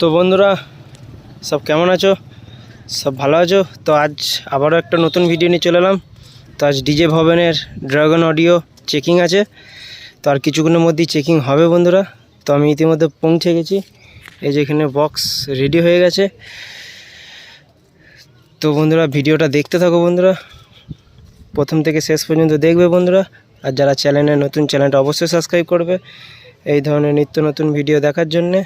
তো বন্ধুরা সব কেমন আছো? সব ভালো আছো? তো আজ আবারও একটা নতুন ভিডিও নিয়ে চলে এলাম। তো আজ ডিজে ভবনের ড্রাগন অডিও চেকিং আছে। তো আর কিছুক্ষণের মধ্যেই চেকিং হবে বন্ধুরা। তো আমি ইতিমধ্যে পৌঁছে গেছি। এই যে এখানে বক্স রেডি হয়ে গেছে। তো বন্ধুরা ভিডিওটা দেখতে থাকো বন্ধুরা, প্রথম থেকে শেষ পর্যন্ত দেখবে বন্ধুরা। আর যারা চ্যানেলে নতুন, চ্যানেলটা অবশ্যই সাবস্ক্রাইব করবে এই ধরনের নিত্য নতুন ভিডিও দেখার জন্যে।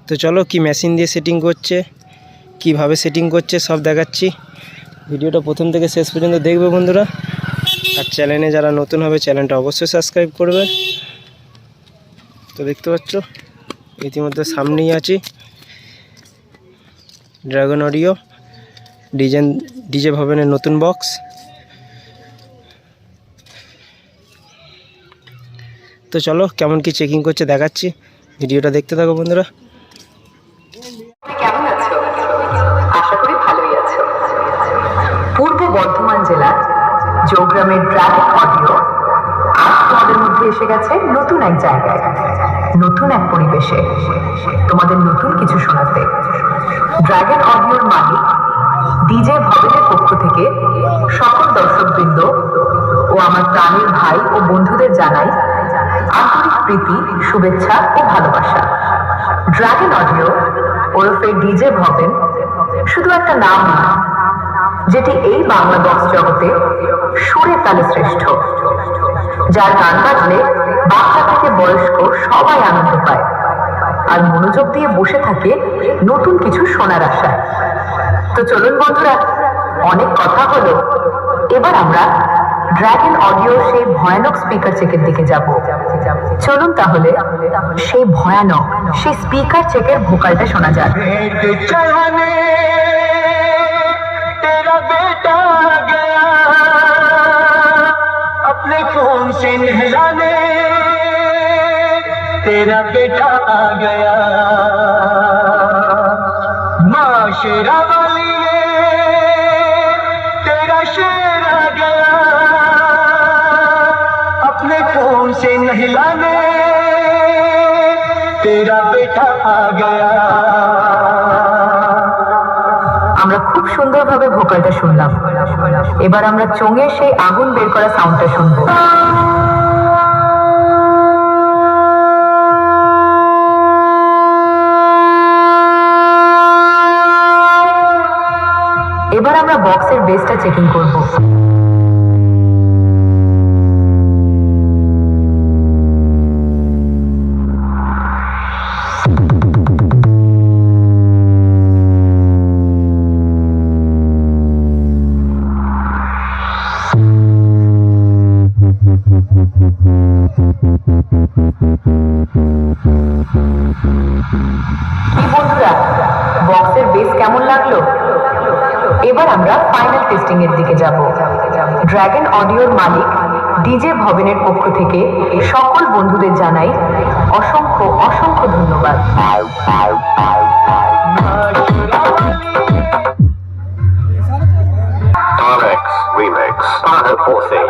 তো চলো কি মেশিন দিয়ে সেটিং করছে, কিভাবে সেটিং করছে সব দেখাচ্ছি। ভিডিওটা প্রথম থেকে শেষ পর্যন্ত দেখবে বন্ধুরা। আর চ্যানেলে যারা নতুন হবে চ্যানেলটা অবশ্যই সাবস্ক্রাইব করবে। তো দেখতে পাচ্ছ ইতিমধ্যে সামনেই আছি ড্রাগন অডিও ডিজে ভবনের নতুন বক্স। তো চলো কেমন কি চেকিং করছে দেখাচ্ছি, ভিডিওটা দেখতে থাকো বন্ধুরা। কেমন আছো? আশা করি ভালোই আছো। পূর্ব বর্ধমান জেলার জৌগ্রামের ড্রাগন অডিও আজ তোমাদের মধ্যে এসে গেছে নতুন এক জায়গায়, নতুন এক পরিবেশে, তোমাদের নতুন কিছু শোনাতে। ড্রাগন অডিওর মালিক ডিজে ভবনের পক্ষ থেকে সকল দর্শকবৃন্দ ও আমার প্রাণের ভাই ও বন্ধুদের জানাই আন্তরিক প্রীতি, শুভেচ্ছা ও ভালোবাসা। ড্রাগন অডিও ওরফে ডিজে ভবেন শুধু একটা নাম না, যেটি এই বাংলা বক্স জগতে সুরে তালে শ্রেষ্ঠ, যার গান বাজলে বাচ্চা থেকে বয়স্ক সবাই আনন্দ পায় আর মনোযোগ দিয়ে বসে থাকে নতুন কিছু শোনার আশায়। তো চলুন বন্ধুরা, অনেক কথা হলো, এবার আমরা ড্রাগন অডিও সেই ভয়ানক স্পিকার চেকের দিকে যাব। চলুন তাহলে সেই ভয়ানক সেই স্পিকার চেকের ভোকালটা শোনা যাক। अपने खून से नहलाने तेरा बेटा आ गया, माँ शेरा वाली तेरा शेर आ गया, अपने खून से नहलाने तेरा बेटा आ गया। আমরা খুব সুন্দরভাবে ভোকালটা শুনলাম, এবার আমরা চোঙের সেই আগুন বের করা সাউন্ডটা শুনবো। এবার আমরা বক্সের বেসটা চেকিং করব। বন্ধুরা বক্সের বেস কেমন লাগলো? এবার আমরা ফাইনাল টেস্টিং এর দিকে যাব। ড্রাগন অডিওর মালিক ডিজে ভবনের পক্ষ থেকে সকল বন্ধুদের জানাই অসংখ্য অসংখ্য ধন্যবাদ। Remix, Arno Porthy.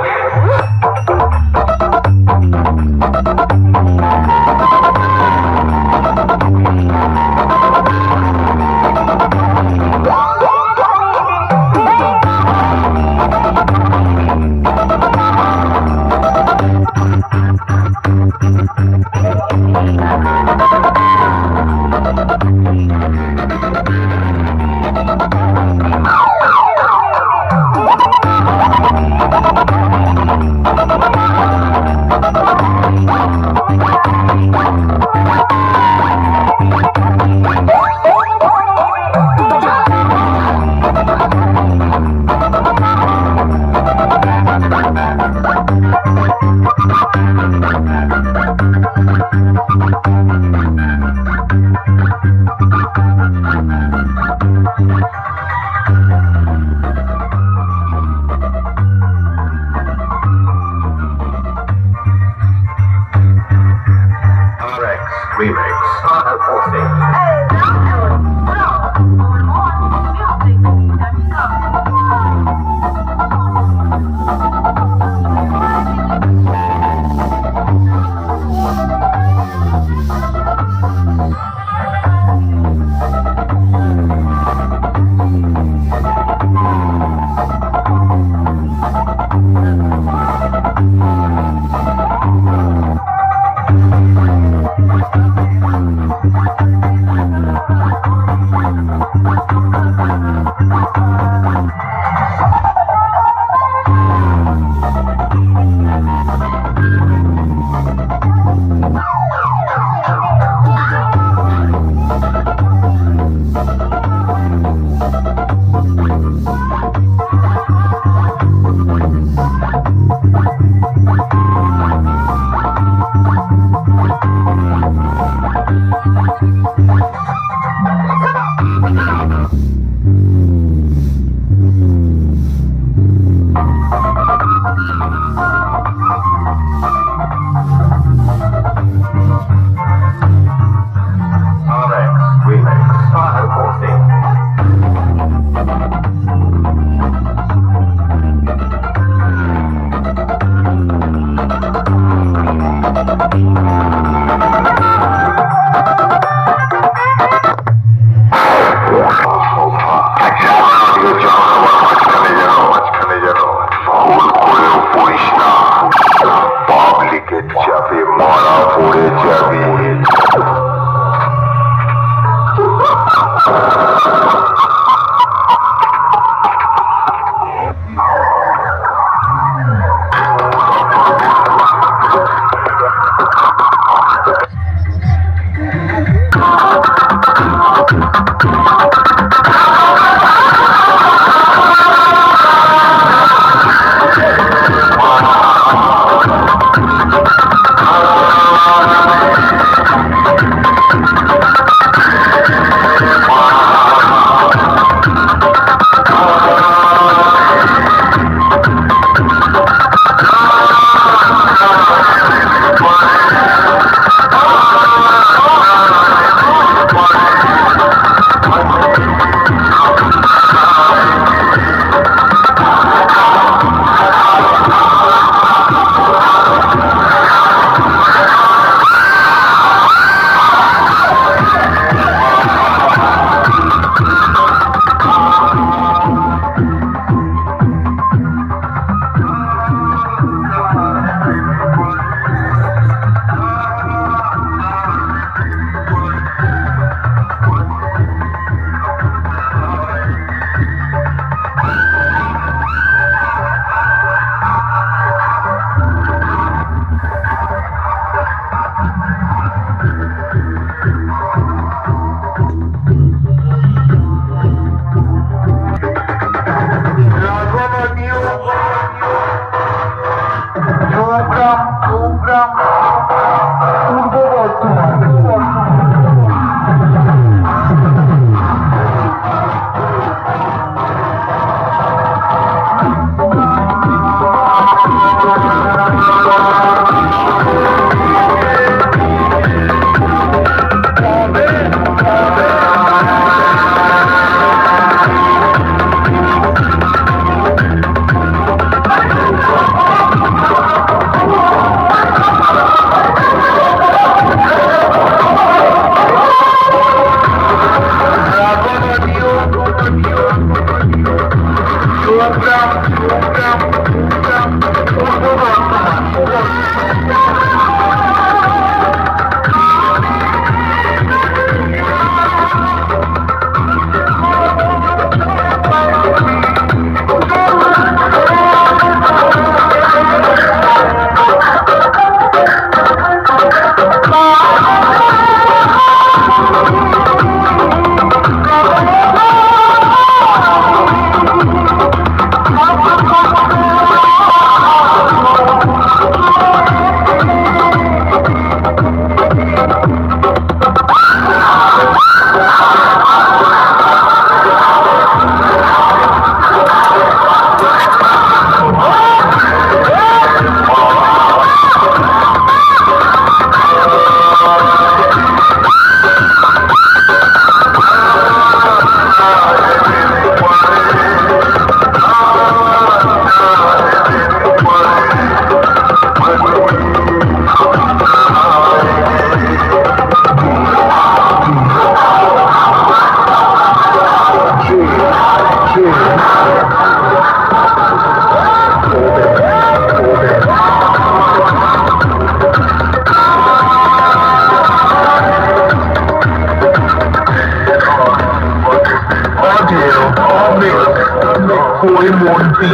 कोई मोंटी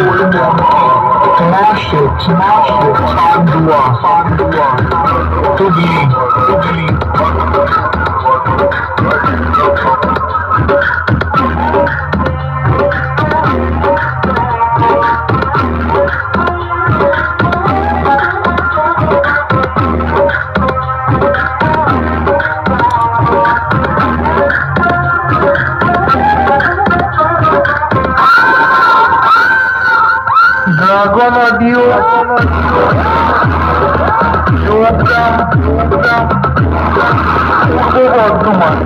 चांदुआ तुगली Dragon Audio Program Purbo Bardhaman